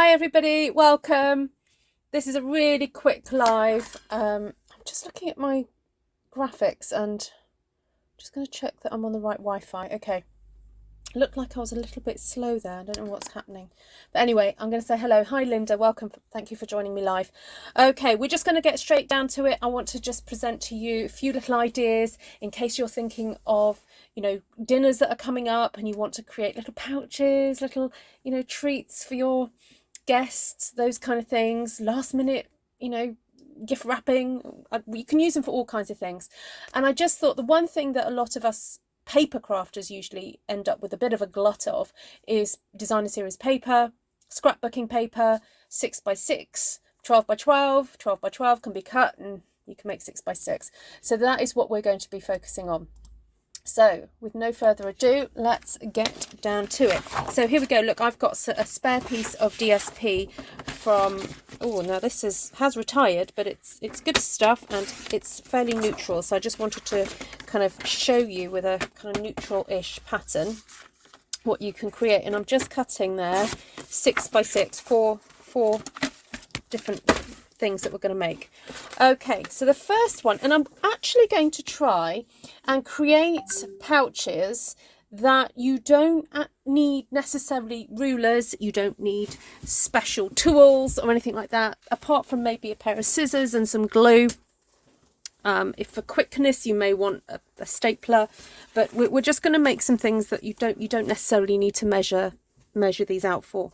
Hi everybody, welcome. This is a really quick live. I'm just looking at my graphics and just going to check that I'm on the right Wi-Fi. Okay, looked like I was a little bit slow there. I don't know what's happening. But anyway, I'm going to say hello. Hi Linda, welcome. Thank you for joining me live. Okay, we're just going to get straight down to it. I want to just present to you a few little ideas in case you're thinking of, dinners that are coming up and you want to create little pouches, little, treats for your guests, those kind of things, last minute, gift wrapping. You can use them for all kinds of things. And I just thought the one thing that a lot of us paper crafters usually end up with a bit of a glut of is designer series paper, scrapbooking paper, 6x6, 12x12. 12x12 can be cut and you can make 6x6. So that is what we're going to be focusing on. So with no further ado, let's get down to it. So here we go. Look, I've got a spare piece of DSP from, oh, now this has retired, but it's good stuff and it's fairly neutral. So I just wanted to kind of show you with a kind of neutral-ish pattern what you can create. And I'm just cutting there 6x6, four different things that we're going to make. Okay, so the first one, and I'm actually going to try and create pouches that you don't need necessarily rulers, you don't need special tools or anything like that, apart from maybe a pair of scissors and some glue. If for quickness you may want a stapler, but we're just going to make some things that you don't necessarily need to measure these out for.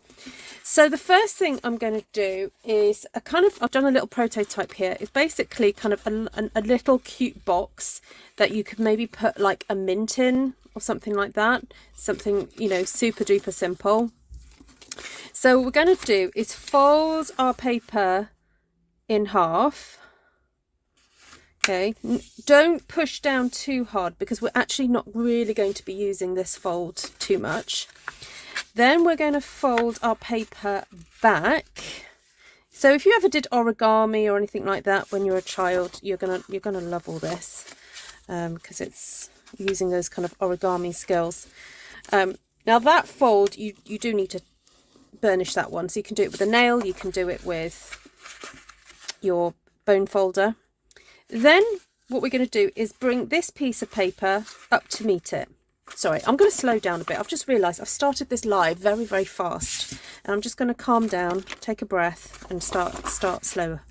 So the first thing I'm going to do is I've done a little prototype here. It's basically kind of a little cute box that you could maybe put like a mint in or something like that. Something, super duper simple. So what we're going to do is fold our paper in half. Okay, don't push down too hard because we're actually not really going to be using this fold too much. Then we're going to fold our paper back. So if you ever did origami or anything like that when you're a child, you're gonna love all this because it's using those kind of origami skills. Now that fold, you do need to burnish that one. So you can do it with a nail, you can do it with your bone folder. Then what we're going to do is bring this piece of paper up to meet it. Sorry, I'm going to slow down a bit. I've just realised I've started this live very, very fast. And I'm just going to calm down, take a breath and start slower.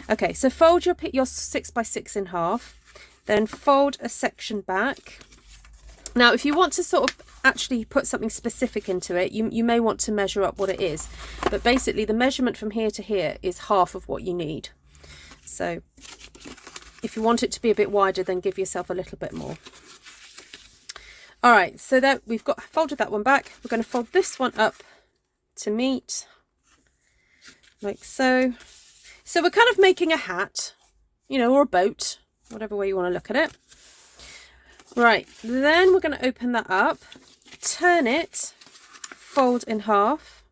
Okay, so fold your 6x6 in half. Then fold a section back. Now, if you want to sort of actually put something specific into it, you may want to measure up what it is. But basically, the measurement from here to here is half of what you need. So if you want it to be a bit wider, then give yourself a little bit more. All right, so that we've got folded that one back. We're going to fold this one up to meet, like so. So we're kind of making a hat, or a boat, whatever way you want to look at it. Right, then we're going to open that up, turn it, fold in half.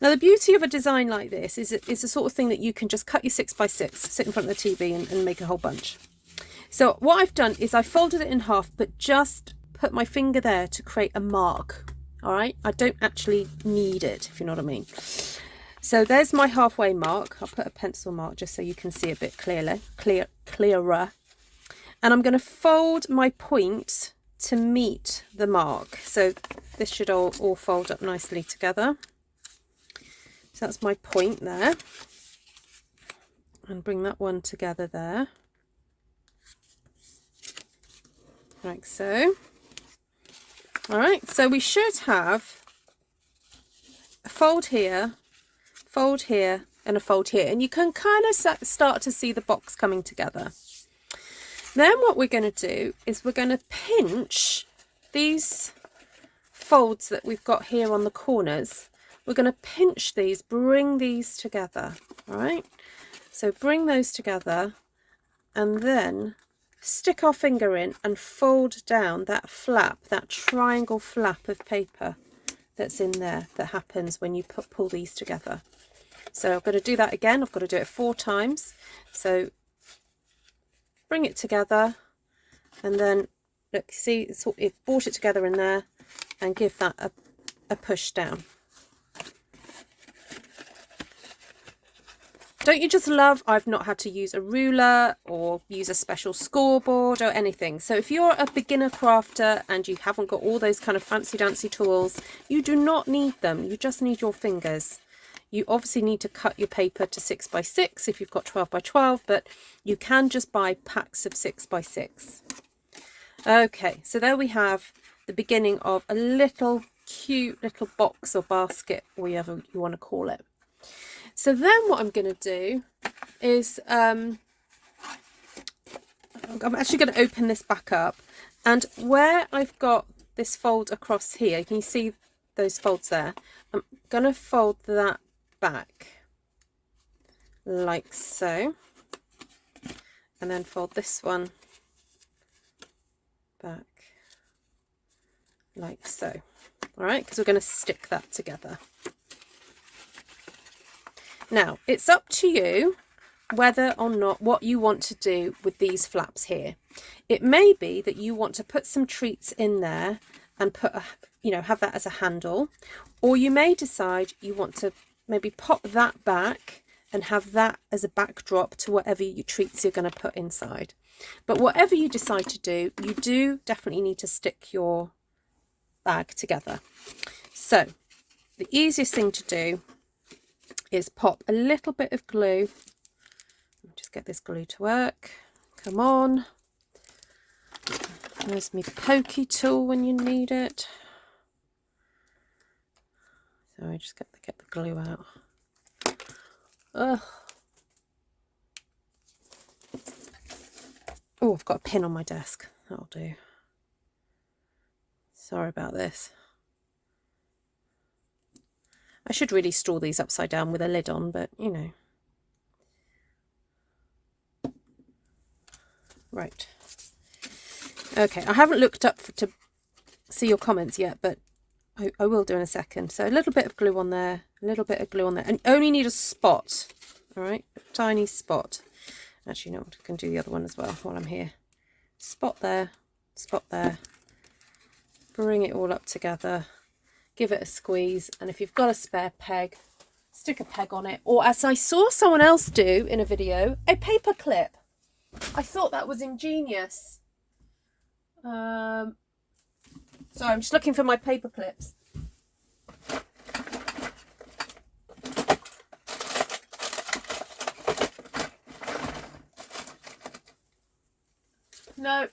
Now the beauty of a design like this is it's the sort of thing that you can just cut your 6x6, sit in front of the TV and make a whole bunch. So what I've done is I folded it in half, but just put my finger there to create a mark. All right, I don't actually need it, if you know what I mean. So there's my halfway mark. I'll put a pencil mark just so you can see a bit clearer. And I'm going to fold my point to meet the mark. So this should all fold up nicely together. So that's my point there. And bring that one together there. Like so. All right, so we should have a fold here, and a fold here, and you can kind of start to see the box coming together. Then what we're going to do is we're going to pinch these folds that we've got here on the corners. We're going to pinch these, bring these together. All right, so bring those together and then stick our finger in and fold down that flap, that triangle flap of paper that's in there that happens when you pull these together. So I'm going to do that again. I've got to do it 4 times. So bring it together and then look, see, it brought it together in there, and give that a push down. Don't you just love, I've not had to use a ruler or use a special scoreboard or anything. So if you're a beginner crafter and you haven't got all those kind of fancy dancy tools, you do not need them. You just need your fingers. You obviously need to cut your paper to 6 by 6 if you've got 12 by 12, but you can just buy packs of 6 by 6. Okay, so there we have the beginning of a little cute little box or basket, whatever you want to call it. So then what I'm going to do is I'm actually going to open this back up, and where I've got this fold across here, can you see those folds there? I'm going to fold that back like so, and then fold this one back like so. All right, because we're going to stick that together. Now it's up to you whether or not what you want to do with these flaps here. It may be that you want to put some treats in there and put a, you know, have that as a handle, or you may decide you want to maybe pop that back and have that as a backdrop to whatever you treats you're going to put inside. But whatever you decide to do, you do definitely need to stick your bag together. So the easiest thing to do is pop a little bit of glue. Just get this glue to work. Come on. There's my pokey tool when you need it. So I just get the glue out. Ugh. Oh, I've got a pin on my desk. That'll do. Sorry about this. I should really store these upside down with a lid on, but you know. Right. Okay, I haven't looked up to see your comments yet, but I will do in a second. So a little bit of glue on there, a little bit of glue on there, and you only need a spot. All right, a tiny spot. Actually, no, I can do the other one as well while I'm here. Spot there, spot there. Bring it all up together. Give it a squeeze, and if you've got a spare peg, stick a peg on it, or as I saw someone else do in a video, a paper clip. I thought that was ingenious. Sorry, I'm just looking for my paper clips. No,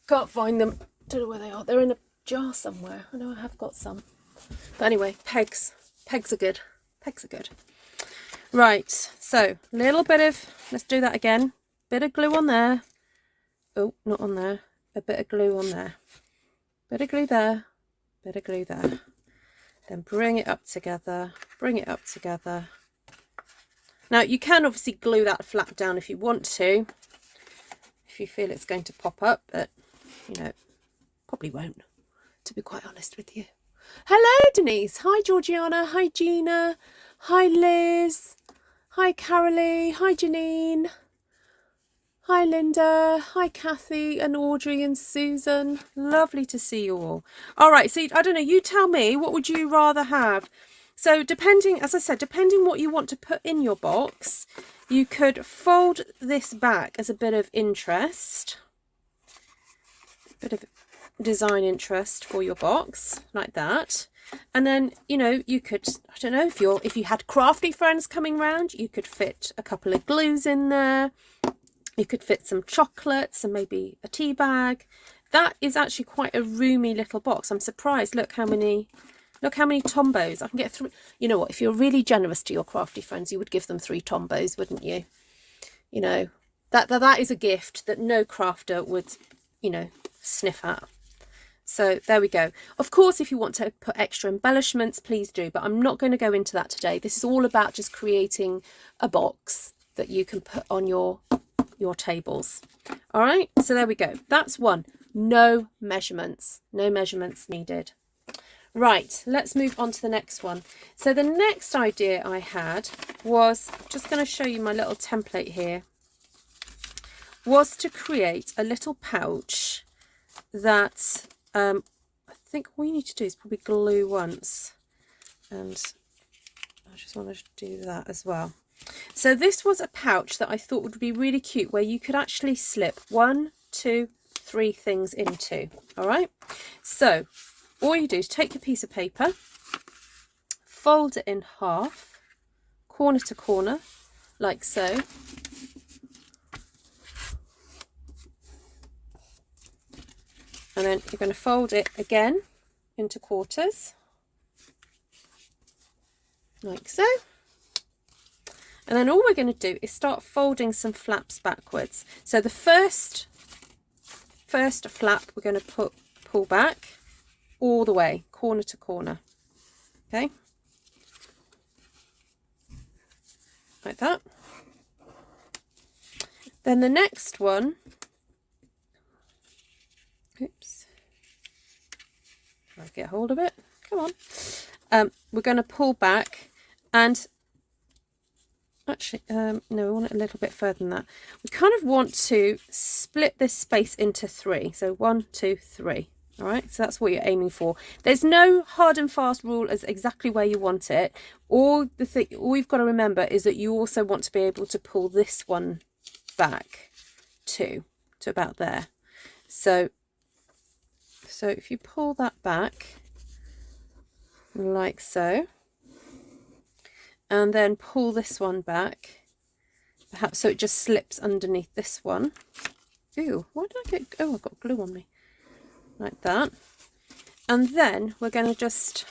can't find them. Don't know where they are. They're in a jar somewhere. I know I have got some. But anyway, pegs are good. Pegs are good. Right, so little bit of, let's do that again. Bit of glue on there. Oh, not on there. A bit of glue on there. Bit of glue there. Bit of glue there. Then bring it up together. Bring it up together. Now you can obviously glue that flap down if you want to, if you feel it's going to pop up, but you know, probably won't, to be quite honest with you. Hello Denise, hi Georgiana, hi Gina, hi Liz, hi Carolee, hi Janine, hi Linda, hi Kathy and Audrey and Susan. Lovely to see you all. All right, so I don't know, you tell me, what would you rather have? So depending, as I said, depending what you want to put in your box, you could fold this back as a bit of interest, bit of design interest for your box like that. And then, you know, you could, I don't know, if you had crafty friends coming round, you could fit a couple of glues in there. You could fit some chocolates and maybe a tea bag. That is actually quite a roomy little box. I'm surprised. Look how many tombos I can get through. You know what, if you're really generous to your crafty friends, you would give them 3 tombos, wouldn't you? You know, that is a gift that no crafter would, you know, sniff at. So there we go. Of course, if you want to put extra embellishments, please do, but I'm not going to go into that today. This is all about just creating a box that you can put on your tables. All right, so there we go. That's one. No measurements needed. Right, let's move on to the next one. So the next idea I had was, just going to show you my little template here, was to create a little pouch that I think all you need to do is probably glue once, and I just want to do that as well. So this was a pouch that I thought would be really cute, where you could actually slip 1, 2, 3 things into. All right, so all you do is take your piece of paper, fold it in half, corner to corner, like so. And then you're going to fold it again into quarters, like so. And then all we're going to do is start folding some flaps backwards. So the first flap we're going to pull back all the way, corner to corner. Okay, like that. Then the next one, oops, try to get hold of it, come on. We're going to pull back, and actually no, we want it a little bit further than that. We kind of want to split this space into 3, so 1, 2, 3. All right, so that's what you're aiming for. There's no hard and fast rule as exactly where you want it. All you've got to remember is that you also want to be able to pull this one back too, to about there. So if you pull that back like so, and then pull this one back, perhaps so it just slips underneath this one. Ooh, why did I get, oh, I've got glue on me. Like that. And then we're going to just,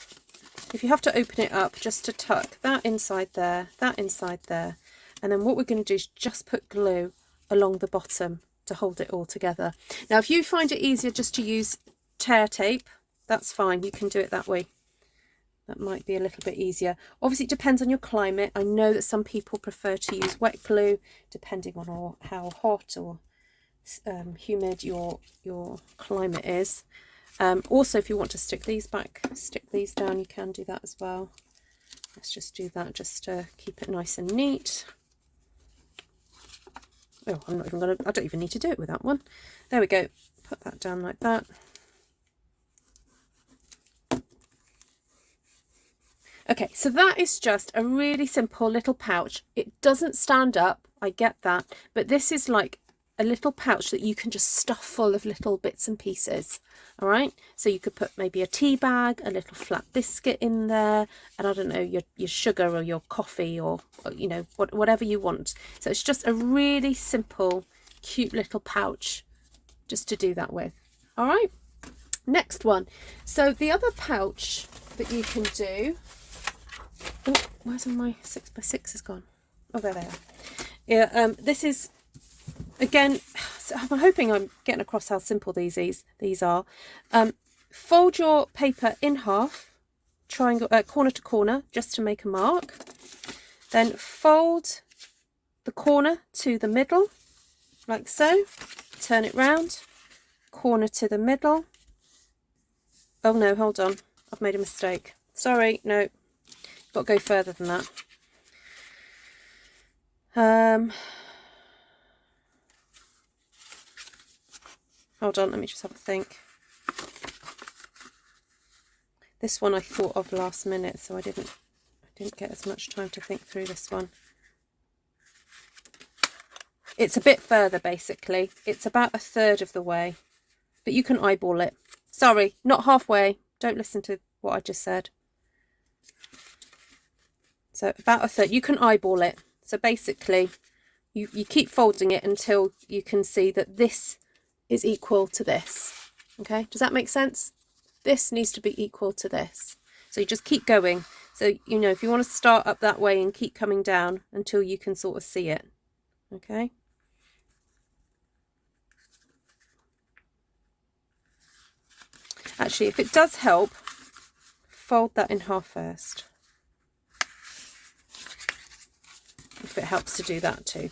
if you have to open it up, just to tuck that inside there, that inside there. And then what we're going to do is just put glue along the bottom to hold it all together. Now, if you find it easier just to use tear tape, that's fine. You can do it that way. That might be a little bit easier. Obviously, it depends on your climate. I know that some people prefer to use wet glue, depending on how hot or humid your climate is. Also, if you want to stick these back, stick these down, you can do that as well. Let's just do that just to keep it nice and neat. Oh, I don't even need to do it with that one. There we go. Put that down like that. Okay, so that is just a really simple little pouch. It doesn't stand up, I get that, but this is like a little pouch that you can just stuff full of little bits and pieces. All right, so you could put maybe a tea bag, a little flat biscuit in there, and I don't know, your sugar or your coffee, or you know, whatever you want. So it's just a really simple, cute little pouch just to do that with. All right, next one. So the other pouch that you can do, oh, where's my 6x6 gone? Oh, there they are. Yeah, this is, again, I'm hoping I'm getting across how simple these are. Fold your paper in half, triangle, corner to corner, just to make a mark. Then fold the corner to the middle, like so. Turn it round, corner to the middle. Oh no, hold on, I've made a mistake. Sorry, no, got to go further than that. Hold on, let me just have a think. This one I thought of last minute, so I didn't get as much time to think through this one. It's a bit further, basically. It's about 1/3 of the way, but you can eyeball it. Sorry, not halfway. Don't listen to what I just said. So about 1/3, you can eyeball it. So basically, you keep folding it until you can see that this is equal to this. Okay, does that make sense? This needs to be equal to this. So you just keep going. So, you know, if you want to start up that way and keep coming down until you can sort of see it. Okay. Actually, if it does help, fold that in half first. If it helps to do that too.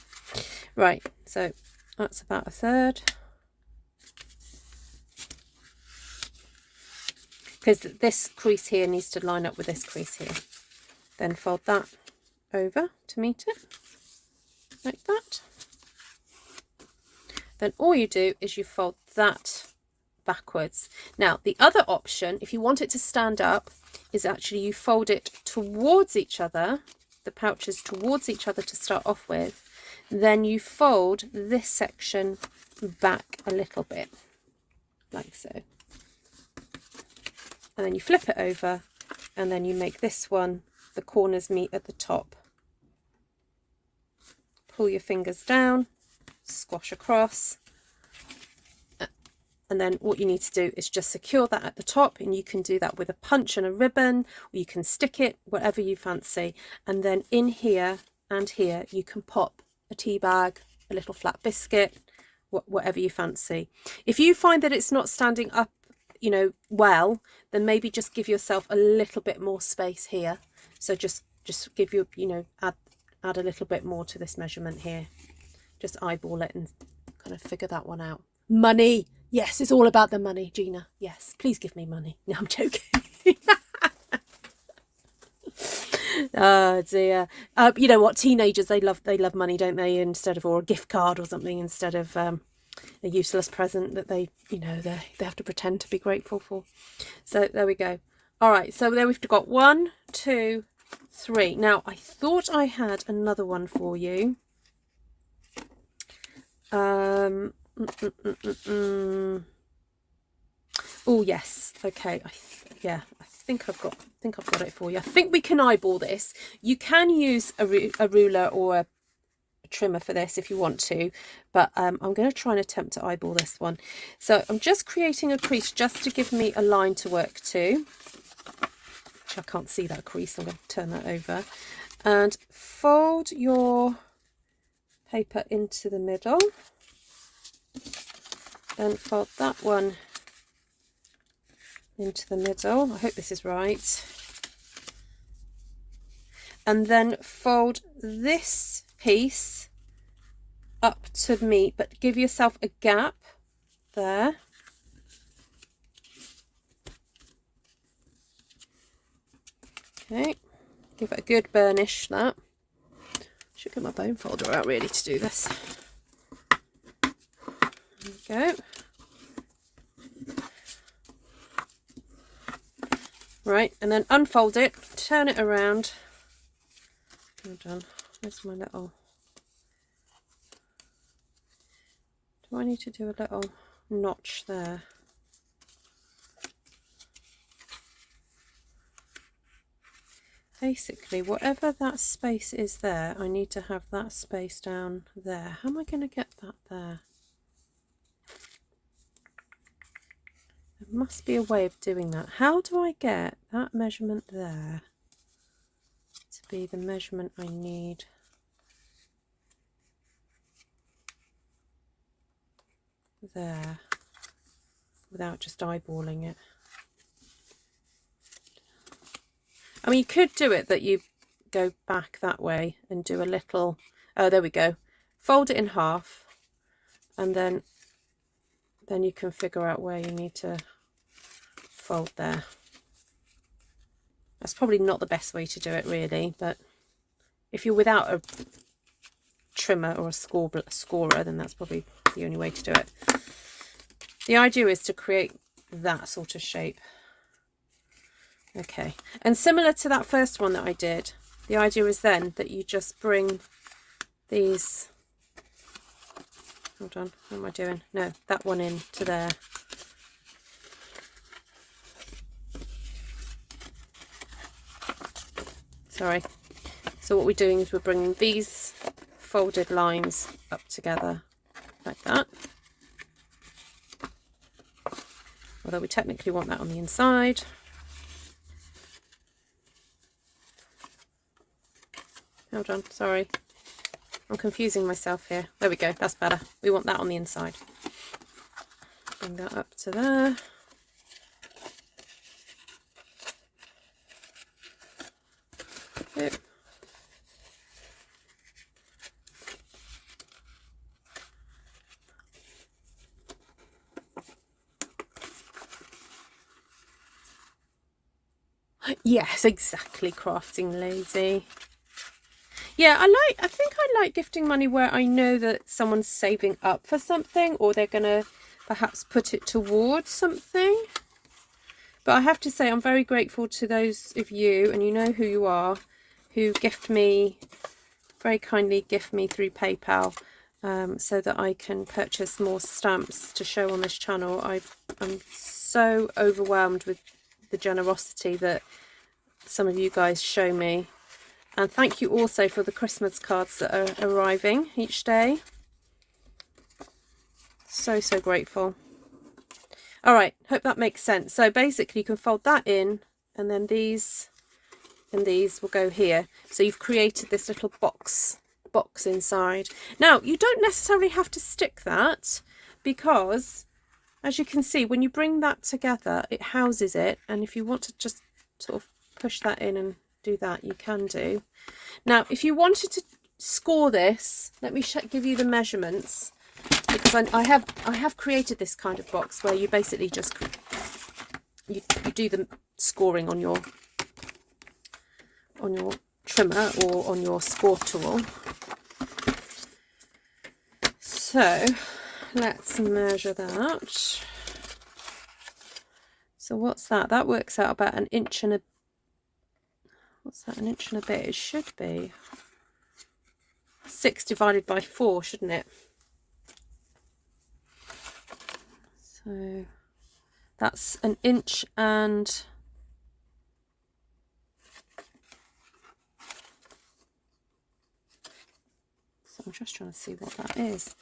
Right, so that's about 1/3. Because this crease here needs to line up with this crease here. Then fold that over to meet it, like that. Then all you do is you fold that backwards. Now, the other option, if you want it to stand up, is actually you fold it towards each other, the pouches towards each other to start off with, then you fold this section back a little bit, like so. And then you flip it over, and then you make this one, the corners meet at the top. Pull your fingers down, squash across, and then what you need to do is just secure that at the top, and you can do that with a punch and a ribbon, or you can stick it, whatever you fancy. And then in here and here you can pop a tea bag, a little flat biscuit, whatever you fancy. If you find that it's not standing up, you know, well, then maybe just give yourself a little bit more space here. So just give you, you know, add a little bit more to this measurement here. Just eyeball it and kind of figure that one out. Money. Yes, it's all about the money, Gina. Yes, please give me money. No, I'm joking. Oh dear. You know what, teenagers, they love money, don't they? Instead of, or a gift card or something, instead of a useless present that they, you know, they have to pretend to be grateful for. So there we go. All right, so there we've got 1, 2, 3. Now I thought I had another one for you. Oh yes, okay. I think I've got it for you. I think we can eyeball this. You can use a ruler or a trimmer for this if you want to, but I'm going to try and attempt to eyeball this one. So I'm just creating a crease just to give me a line to work to. Which I can't see that crease, so I'm going to turn that over. And fold your paper into the middle. Then fold that one into the middle. I hope this is right. And then fold this piece up to meet, but give yourself a gap there. Okay, give it a good burnish, that. Should get my bone folder out really to do this. There we go. Right, and then unfold it, turn it around. Hold on, where's my little... Do I need to do a little notch there? Basically, whatever that space is there, I need to have that space down there. How am I going to get that there? There must be a way of doing that. How do I get that measurement there to be the measurement I need? There, without just eyeballing it. I mean, you could do it that you go back that way and do a little, oh, there we go. Fold it in half, and then you can figure out where you need to fold there. That's probably not the best way to do it really, but if you're without a trimmer or a scorer, then that's probably the only way to do it. The idea is to create that sort of shape. Okay, and similar to that first one that I did, the idea is then that you just bring these, hold on, what am I doing? No, that one in to there. Sorry. So what we're doing is we're bringing these folded lines up together like that. Although we technically want that on the inside. Hold on, sorry. I'm confusing myself here. There we go, that's better. We want that on the inside. Bring that up to there. Yep. Yes, exactly, crafting lazy. Yeah, I think I like gifting money where I know that someone's saving up for something, or they're going to perhaps put it towards something. But I have to say, I'm very grateful to those of you, and you know who you are, who very kindly gift me through PayPal, so that I can purchase more stamps to show on this channel. I'm so overwhelmed with the generosity that some of you guys show me. And thank you also for the Christmas cards that are arriving each day. So grateful. All right, hope that makes sense. So basically you can fold that in, and then these and these will go here. So you've created this little box inside. Now you don't necessarily have to stick that, because as you can see, when you bring that together, it houses it. And if you want to just sort of push that in and do that, you can do. Now if you wanted to score this, let me give you the measurements, because I have created this kind of box where you basically just you do the scoring on your trimmer or on your score tool. So let's measure that. So what's that? That works out about an inch and a, what's that, an inch and a bit? It should be 6 divided by 4, shouldn't it? So that's an inch and so I'm just trying to see what that is.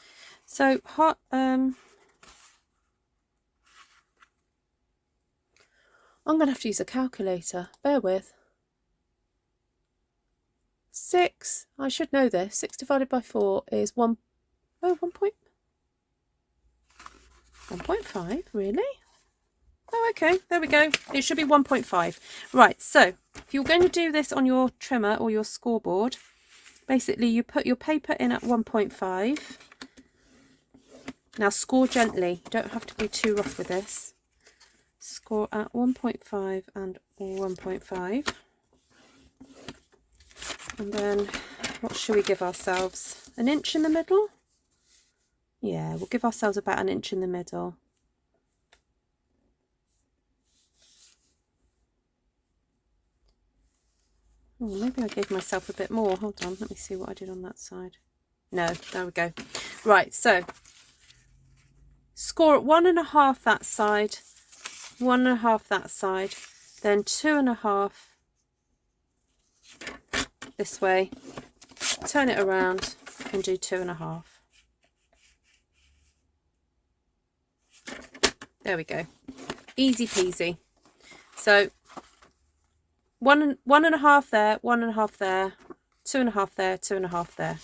So I'm going to have to use a calculator. Bear with. 6. I should know this. 6 divided by 4 is 1.5. Really? Oh, okay. There we go. It should be 1.5. Right. So if you're going to do this on your trimmer or your scoreboard, basically you put your paper in at 1.5. Now score gently. You don't have to be too rough with this. Score at 1.5 and 1.5. And then what should we give ourselves? An inch in the middle? Yeah, we'll give ourselves about an inch in the middle. Oh, maybe I gave myself a bit more. Hold on, let me see what I did on that side. No, there we go. Right, so score at 1.5 that side, 1.5 that side, then 2.5 this way, turn it around and do 2.5. There we go. Easy peasy. So 1.5 there, 1.5 there, 2.5 there, 2.5 there.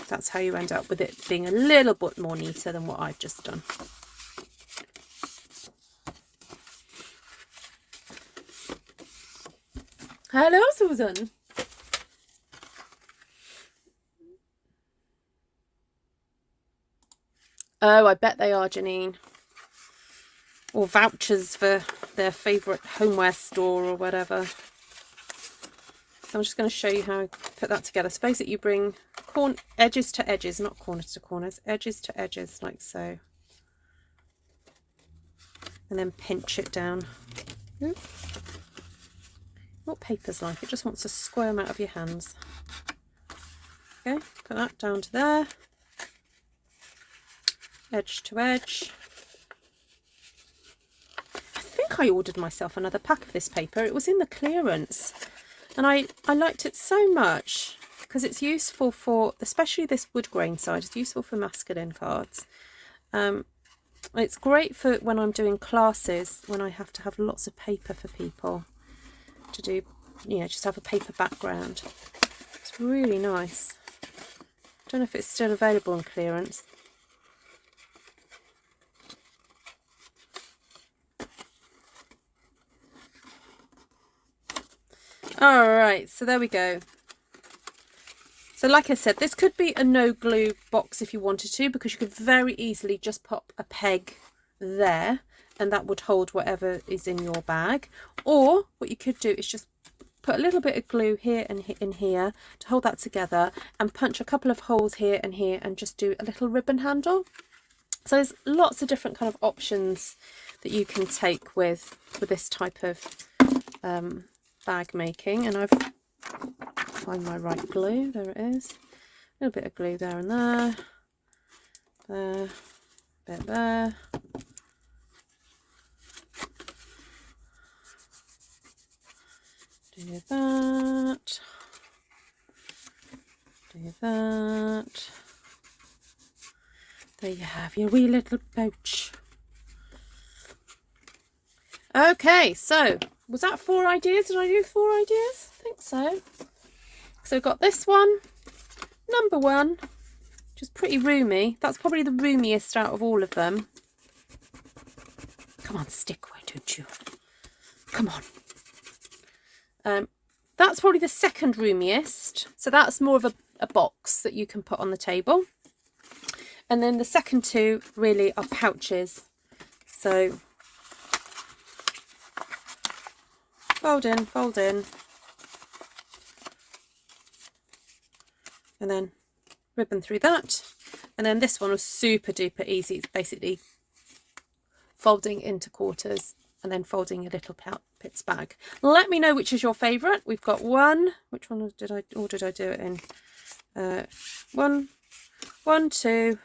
That's how you end up with it being a little bit more neater than what I've just done. Hello, Susan. Oh, I bet they are, Janine. Or vouchers for their favourite homeware store or whatever. So I'm just going to show you how I put that together. Suppose that you bring edges to edges, not corners to corners, edges to edges, like so. And then pinch it down. Oop. What paper's like? It just wants to squirm out of your hands. Okay, put that down to there. Edge to edge. I think I ordered myself another pack of this paper. It was in the clearance, and I liked it so much because it's useful for, especially this wood grain side, it's useful for masculine cards. It's great for when I'm doing classes, when I have to have lots of paper for people to do, you know, just have a paper background. It's really nice. Don't know if it's still available on clearance. All right, so there we go. So like I said, this could be a no glue box if you wanted to, because you could very easily just pop a peg there and that would hold whatever is in your bag. Or what you could do is just put a little bit of glue here and in here to hold that together, and punch a couple of holes here and just do a little ribbon handle. So there's lots of different kind of options that you can take with this type of bag making, and I've Find my right glue. There it is. A little bit of glue there and there. There. Bit there. Do that. Do that. There you have your wee little pouch. Okay, so was that 4 ideas? Did I do 4 ideas? I think so. So I've got this one, number 1, which is pretty roomy. That's probably the roomiest out of all of them. Come on, stick, why don't you? Come on. That's probably the second roomiest. So that's more of a box that you can put on the table. And then the second 2 really are pouches. So fold in, and then ribbon through that. And then this one was super duper easy. It's basically folding into quarters and then folding a little Pitts bag. Let me know which is your favourite. We've got 1. Which one did I do it in? 1, 2,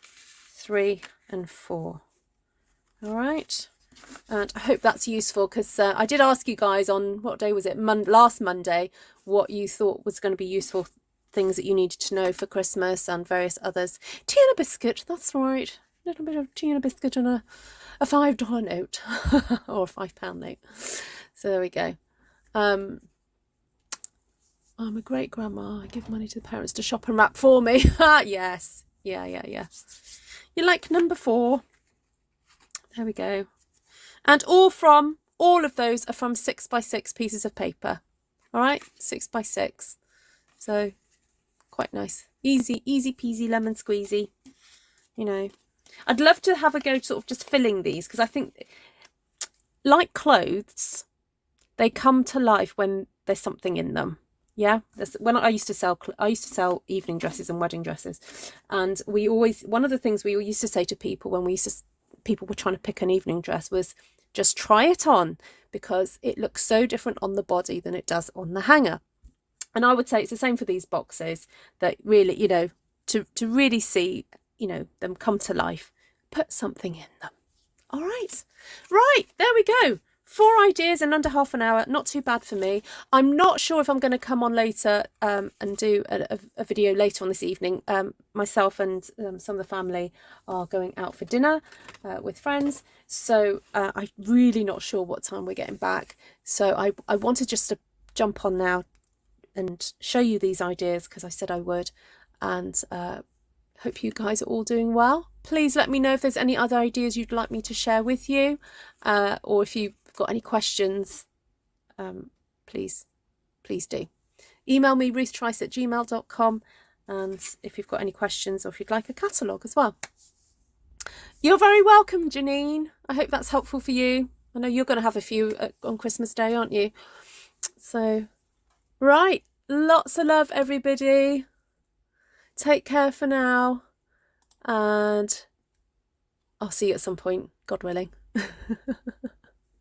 3 and 4. All right. And I hope that's useful, because I did ask you guys on, what day was it? Last Monday, what you thought was going to be useful things that you needed to know for Christmas and various others. Tea and a biscuit, that's right. A little bit of tea and a biscuit and a $5 note or a £5 note. So there we go. I'm a great grandma. I give money to the parents to shop and wrap for me. Yes. Yeah. You like number 4. There we go. And all of those are from 6x6 pieces of paper. All right, 6x6. So quite nice. Easy peasy lemon squeezy. You know, I'd love to have a go sort of just filling these, because I think, like clothes, they come to life when there's something in them. Yeah, when I used to sell evening dresses and wedding dresses, and one of the things we used to say to people when people were trying to pick an evening dress was, just try it on, because it looks so different on the body than it does on the hanger. And I would say it's the same for these boxes, that really, you know, to really see, you know, them come to life, put something in them. All right, there we go. 4 ideas in under half an hour. Not too bad for me. I'm not sure if I'm going to come on later and do a video later on this evening. Myself and some of the family are going out for dinner with friends. So I'm really not sure what time we're getting back. So I wanted just to jump on now and show you these ideas, because I said I would. And hope you guys are all doing well. Please let me know if there's any other ideas you'd like me to share with you, or if you've got any questions, please do. Email me ruthtrice@gmail.com, and if you've got any questions, or if you'd like a catalogue as well. You're very welcome, Janine. I hope that's helpful for you. I know you're going to have a few on Christmas Day, aren't you? So, right, lots of love, everybody. Take care for now, and I'll see you at some point, God willing.